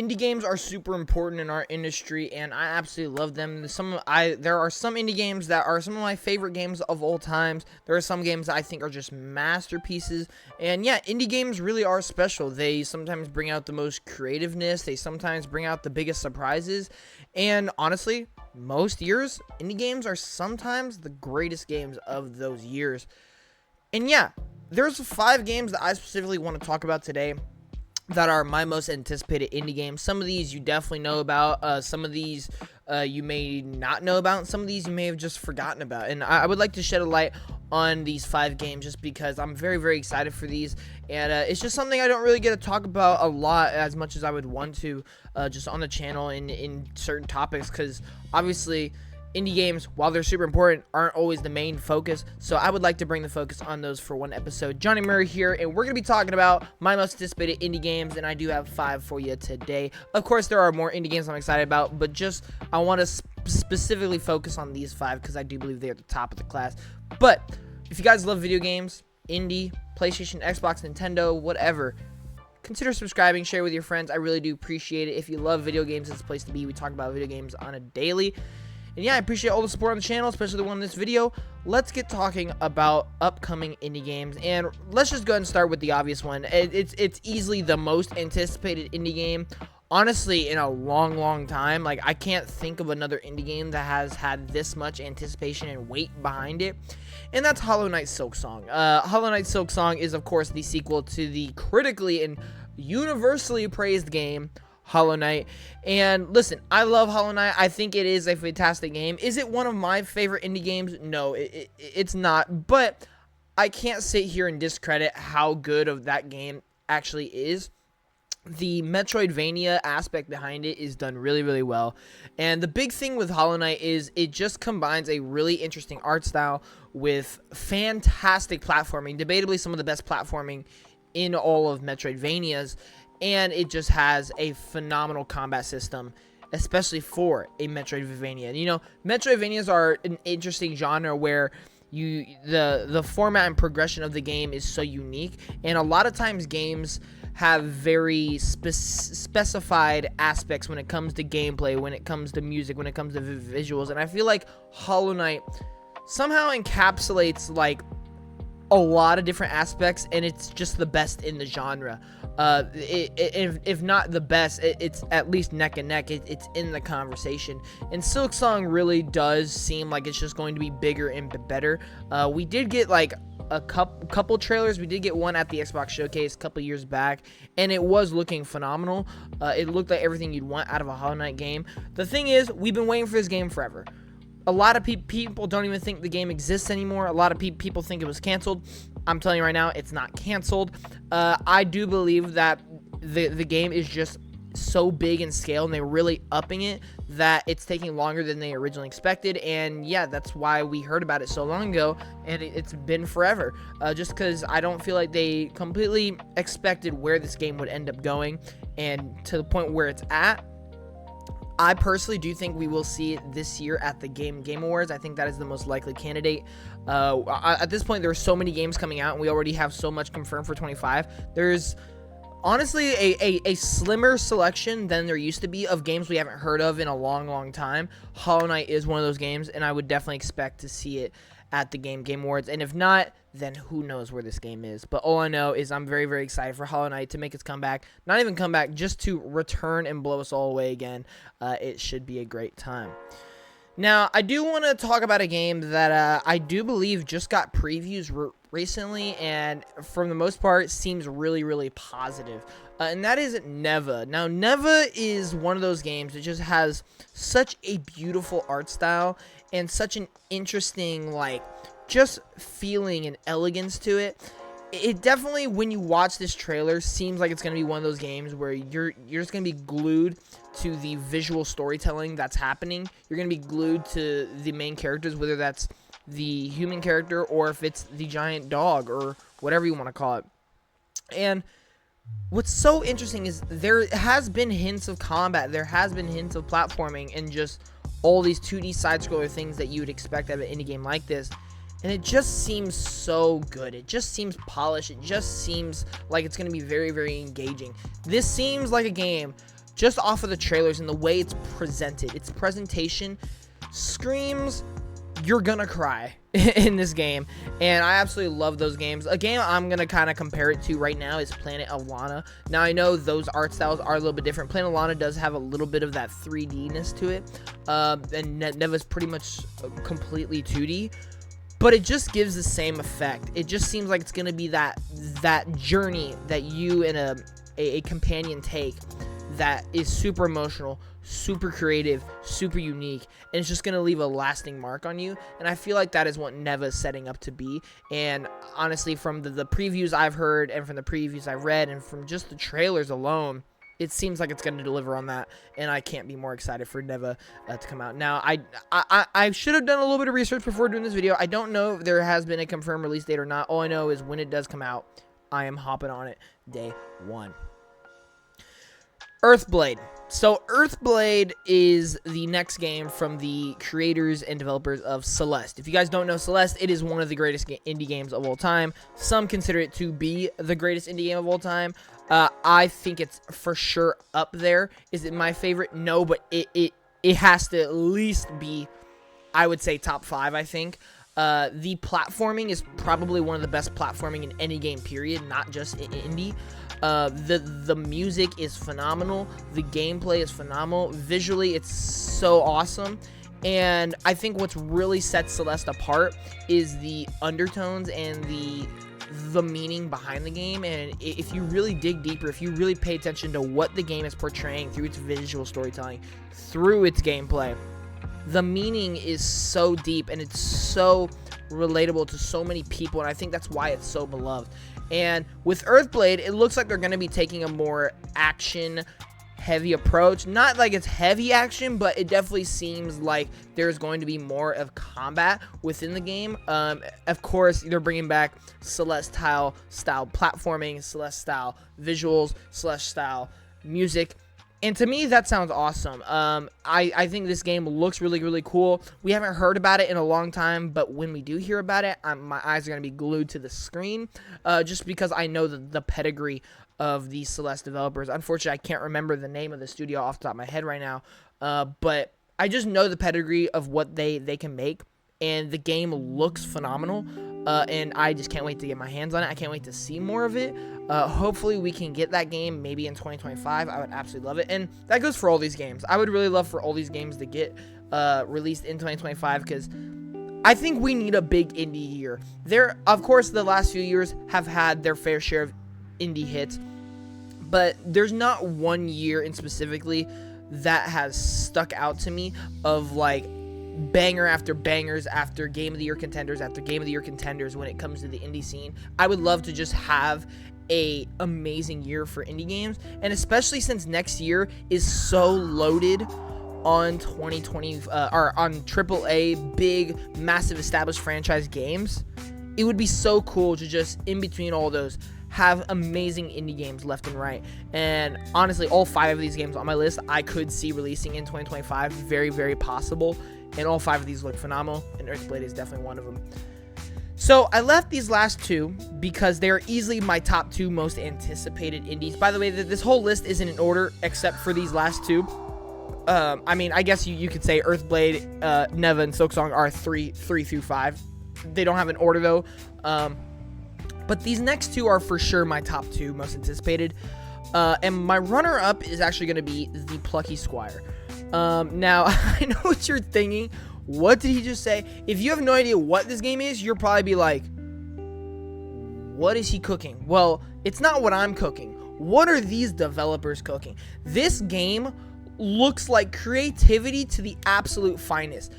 indie games are super important in our industry, and I absolutely love them. There are some indie games that are some of my favorite games of all times. There are some games that I think are just masterpieces, and yeah, indie games really are special. They sometimes bring out the most creativeness. They sometimes bring out the biggest surprises, and honestly, most years, indie games are sometimes the greatest games of those years. And yeah, there's 5 games that I specifically want to talk about today that are my most anticipated indie games. Some of these you definitely know about. Some of these you may not know about. And some of these you may have just forgotten about. And I would like to shed a light on these 5 games just because I'm very, very excited for these. And it's just something I don't really get to talk about a lot as much as I would want to just on the channel in certain topics, because obviously indie games, while they're super important, aren't always the main focus. So I would like to bring the focus on those for one episode. Johnny Murray here, and we're going to be talking about my most anticipated indie games, and I do have 5 for you today. Of course, there are more indie games I'm excited about, but just I want to specifically focus on these 5 because I do believe they're at the top of the class. But if you guys love video games, indie, PlayStation, Xbox, Nintendo, whatever, consider subscribing, share with your friends. I really do appreciate it. If you love video games, it's the place to be. We talk about video games on a daily. And yeah, I appreciate all the support on the channel, especially the one in this video. Let's get talking about upcoming indie games, and let's just go ahead and start with the obvious one. It's easily the most anticipated indie game, honestly, in a long time. Like, I can't think of another indie game that has had this much anticipation and weight behind it, and that's Hollow Knight Silksong. Hollow Knight Silksong is, of course, the sequel to the critically and universally praised game Hollow Knight. And listen, I love Hollow Knight. I think it is a fantastic game. Is it one of my favorite indie games? No, it's not. But I can't sit here and discredit how good of that game actually is. The Metroidvania aspect behind it is done really, really well. And the big thing with Hollow Knight is it just combines a really interesting art style with fantastic platforming, debatably some of the best platforming in all of Metroidvanias. And it just has a phenomenal combat system, especially for a Metroidvania. You know, Metroidvanias are an interesting genre where the format and progression of the game is so unique, and a lot of times games have very specified aspects when it comes to gameplay, when it comes to music, when it comes to visuals. And I feel like Hollow Knight somehow encapsulates like a lot of different aspects, and it's just the best in the genre. If not the best, it's at least neck and neck. It's in the conversation. And Silksong really does seem like it's just going to be bigger and better. We did get like a couple trailers. We did get one at the Xbox Showcase a couple years back, and it was looking phenomenal. It looked like everything you'd want out of a Hollow Knight game. The thing is, we've been waiting for this game forever. A lot of people don't even think the game exists anymore. A lot of people think it was canceled. I'm telling you right now, it's not canceled. I do believe that the game is just so big in scale, and they're really upping it, that it's taking longer than they originally expected. And yeah, that's why we heard about it so long ago, and it's been forever. Just because I don't feel like they completely expected where this game would end up going, and to the point where it's at. I personally do think we will see it this year at the Game Awards. I think that is the most likely candidate. At this point, there are so many games coming out, and we already have so much confirmed for 25. There's honestly a slimmer selection than there used to be of games we haven't heard of in a long time. Hollow Knight is one of those games, and I would definitely expect to see it at the Game Awards. And if not, then who knows where this game is. But all I know is I'm very, very excited for Hollow Knight to make its comeback. Not even comeback, just to return and blow us all away again. It should be a great time. Now, I do want to talk about a game that I do believe just got previews recently, and for the most part seems really, really positive. And that is Neva. Now, Neva is one of those games that just has such a beautiful art style and such an interesting, like, just feeling and elegance to it. It definitely, when you watch this trailer, seems like it's going to be one of those games where you're just going to be glued to the visual storytelling that's happening. You're going to be glued to the main characters, whether that's the human character or if it's the giant dog or whatever you want to call it. And what's so interesting is there has been hints of combat, there has been hints of platforming, and just all these 2D side-scroller things that you would expect out of an indie game like this. And it just seems so good. It just seems polished. It just seems like it's going to be very, very engaging. This seems like a game just off of the trailers and the way it's presented. Its presentation screams you're gonna cry in this game, and I absolutely love those games. A game I'm gonna kind of compare it to right now is Planet of Lana. Now, I know those art styles are a little bit different. Planet of Lana does have a little bit of that 3D-ness to it, and Neva's pretty much completely 2D, but it just gives the same effect. It just seems like it's gonna be that journey that you and a companion take that is super emotional, super creative, super unique, and it's just going to leave a lasting mark on you. And I feel like that is what Neva is setting up to be. And honestly, from the previews I've heard, and from the previews I've read, and from just the trailers alone, it seems like it's going to deliver on that, and I can't be more excited for Neva to come out. Now, I should have done a little bit of research before doing this video. I don't know if there has been a confirmed release date or not. All I know is when it does come out, I am hopping on it day one. Earthblade. So Earthblade is the next game from the creators and developers of Celeste. If you guys don't know Celeste, it is one of the greatest indie games of all time. Some consider it to be the greatest indie game of all time. I think it's for sure up there. Is it my favorite? No, but it has to at least be, I would say, top 5, I think. The platforming is probably one of the best platforming in any game, period, not just in indie. The music is phenomenal. The gameplay is phenomenal. Visually, it's so awesome. And I think what's really sets Celeste apart is the undertones and the meaning behind the game. And if you really dig deeper, if you really pay attention to what the game is portraying through its visual storytelling, through its gameplay, the meaning is so deep and it's so relatable to so many people, and I think that's why it's so beloved. And with Earthblade, it looks like they're going to be taking a more action-heavy approach. Not like it's heavy action, but it definitely seems like there's going to be more of combat within the game. Of course, they're bringing back Celeste-style platforming, Celeste-style visuals, Celeste-style music. And to me, that sounds awesome. I think this game looks really, really cool. We haven't heard about it in a long time, but when we do hear about it, my eyes are going to be glued to the screen, just because I know the pedigree of these Celeste developers. Unfortunately, I can't remember the name of the studio off the top of my head right now, but I just know the pedigree of what they can make, and the game looks phenomenal, and I just can't wait to get my hands on it. I can't wait to see more of it. Hopefully we can get that game maybe in 2025. I would absolutely love it, and that goes for all these games. I would really love for all these games to get released in 2025, because I think we need a big indie year. Of course, the last few years have had their fair share of indie hits, but there's not one year in specifically that has stuck out to me of like banger after bangers after game of the year contenders after game of the year contenders when it comes to the indie scene. I would love to just have a amazing year for indie games, and especially since next year is so loaded on 2020 or on AAA big massive established franchise games. It would be so cool to just in between all those have amazing indie games left and right. And honestly, all 5 of these games on my list I could see releasing in 2025. Very, very possible. And all 5 of these look phenomenal, and Earthblade is definitely one of them. So I left these last 2 because they are easily my top 2 most anticipated indies. By the way, this whole list isn't in order except for these last 2. I mean, I guess you could say Earthblade, Neva, and Silksong are 3 through 5. They don't have an order though. But these next 2 are for sure my top 2 most anticipated. And my runner-up is actually going to be the Plucky Squire. Now, I know what you're thinking. What did he just say? If you have no idea what this game is, you'll probably be like, what is he cooking? Well, it's not what I'm cooking. What are these developers cooking? This game looks like creativity to the absolute finest.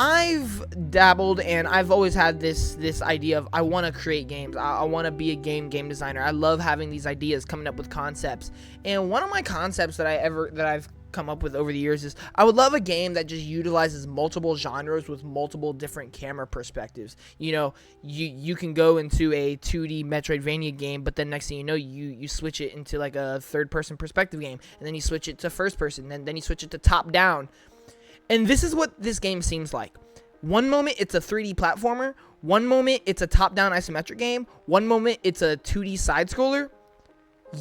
I've dabbled, and I've always had this idea of I want to create games. I want to be a game designer. I love having these ideas, coming up with concepts. And one of my concepts that I've come up with over the years is I would love a game that just utilizes multiple genres with multiple different camera perspectives. You know, you can go into a 2D Metroidvania game, but then next thing you know, you switch it into like a third-person perspective game, and then you switch it to first-person, then you switch it to top-down. And this is what this game seems like. One moment, it's a 3D platformer. One moment, it's a top-down isometric game. One moment, it's a 2D side-scroller.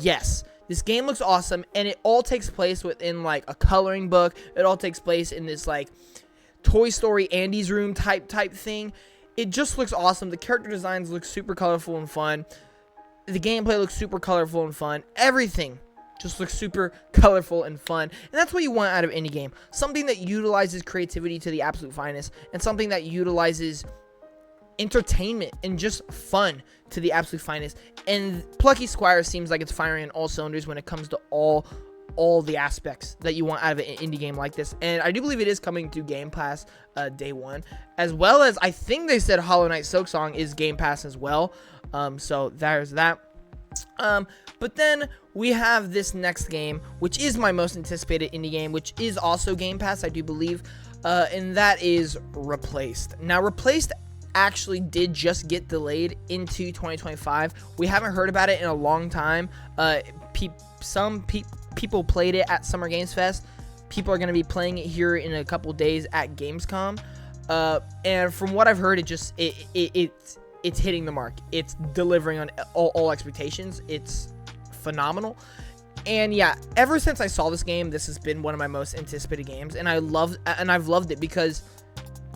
Yes, This game looks awesome, and it all takes place within like a coloring book. It all takes place in this like Toy Story Andy's room type thing. It just looks awesome. The character designs look super colorful and fun. The gameplay looks super colorful and fun. Everything just looks super colorful and fun. And that's what you want out of indie game. Something that utilizes creativity to the absolute finest, and something that utilizes entertainment and just fun to the absolute finest. And Plucky Squire seems like it's firing on all cylinders when it comes to all the aspects that you want out of an indie game like this. And I do believe it is coming to Game Pass day one, as well as I think they said Hollow Knight Silksong is Game Pass as well. So there's that. But then we have this next game, which is my most anticipated indie game, which is also Game Pass, I do believe, and that is Replaced. Now, Replaced actually did just get delayed into 2025. We haven't heard about it in a long time. Some people played it at Summer Games Fest. People are going to be playing it here in a couple days at Gamescom. And from what I've heard, it's hitting the mark. It's delivering on all expectations. It's phenomenal. And yeah, ever since I saw this game, this has been one of my most anticipated games, and I've loved it because,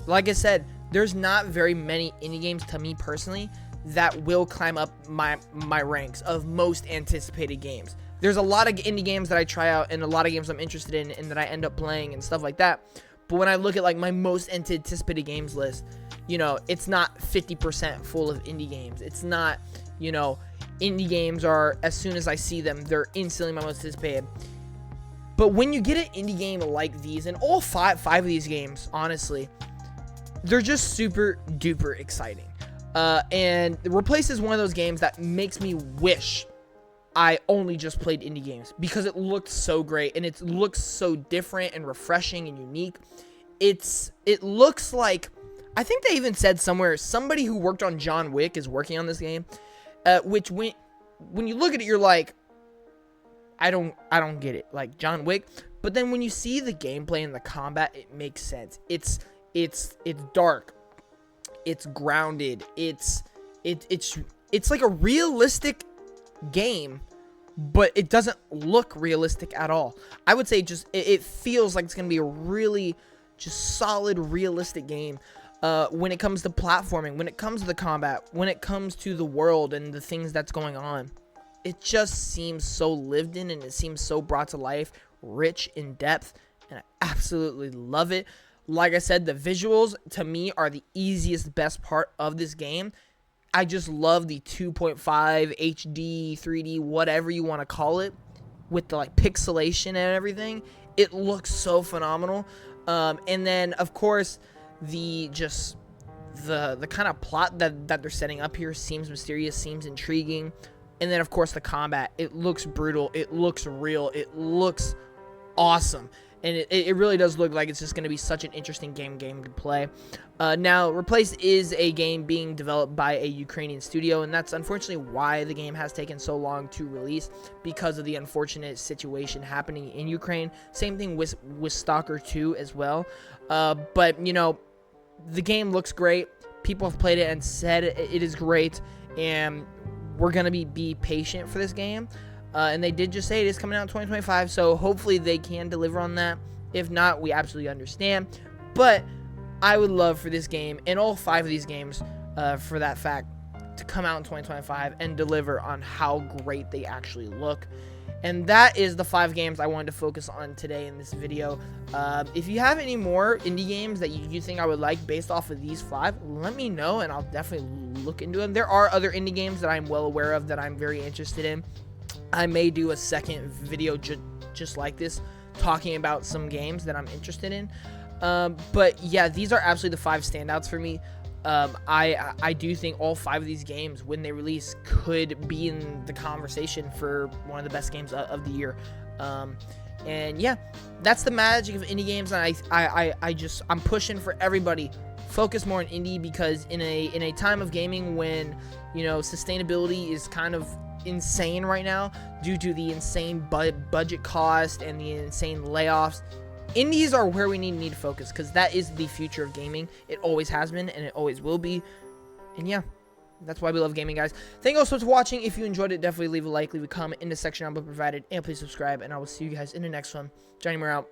like I said, there's not very many indie games to me personally that will climb up my ranks of most anticipated games. There's a lot of indie games that I try out and a lot of games I'm interested in and that I end up playing and stuff like that. But when I look at like my most anticipated games list, you know, it's not 50% full of indie games. It's not, you know, indie games are, as soon as I see them, they're instantly my most anticipated. But when you get an indie game like these, and all five of these games, honestly, they're just super duper exciting. And Replace is one of those games that makes me wish I only just played indie games, because it looked so great and it looks so different and refreshing and unique. It looks like, I think they even said somewhere, somebody who worked on John Wick is working on this game, which when you look at it, you're like, I don't get it, like John Wick. But then when you see the gameplay and the combat, it makes sense. It's dark, it's grounded, it's like a realistic game, but it doesn't look realistic at all. I would say just it feels like it's gonna be a really just solid realistic game when it comes to platforming, when it comes to the combat, when it comes to the world and the things that's going on. It just seems so lived in, and it seems so brought to life, rich in depth, and I absolutely love it. Like I said, the visuals to me are the easiest, best part of this game. I just love the 2.5 HD, 3D, whatever you want to call it, with the like pixelation and everything. It looks so phenomenal. And then of course the kind of plot that they're setting up here seems mysterious, seems intriguing. And then of course the combat, it looks brutal, it looks real, it looks awesome. And it really does look like it's just going to be such an interesting game to play. Now, Replaced is a game being developed by a Ukrainian studio, and that's unfortunately why the game has taken so long to release, because of the unfortunate situation happening in Ukraine. Same thing with Stalker 2 as well. But, you know, the game looks great. People have played it and said it is great, and we're going to be patient for this game. And they did just say it is coming out in 2025, so hopefully they can deliver on that. If not, we absolutely understand. But I would love for this game, and all 5 of these games, for that fact, to come out in 2025 and deliver on how great they actually look. And that is the 5 games I wanted to focus on today in this video. If you have any more indie games that you think I would like based off of these 5, let me know, and I'll definitely look into them. There are other indie games that I'm well aware of that I'm very interested in. I may do a second video just like this, talking about some games that I'm interested in. But yeah, these are absolutely the 5 standouts for me. I do think all 5 of these games, when they release, could be in the conversation for one of the best games of the year. And yeah, that's the magic of indie games. And I'm pushing for everybody, focus more on indie, because in a time of gaming when, you know, sustainability is kind of insane right now due to the insane budget cost and the insane layoffs, indies are where we need to focus, because that is the future of gaming. It always has been, and it always will be. And yeah, That's why we love gaming, guys. Thank you all so much for watching. If you enjoyed it, definitely leave a like, leave a comment in the section down below provided, and please subscribe. And I will see you guys in the next one. Johnny Moore out.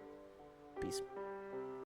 Peace.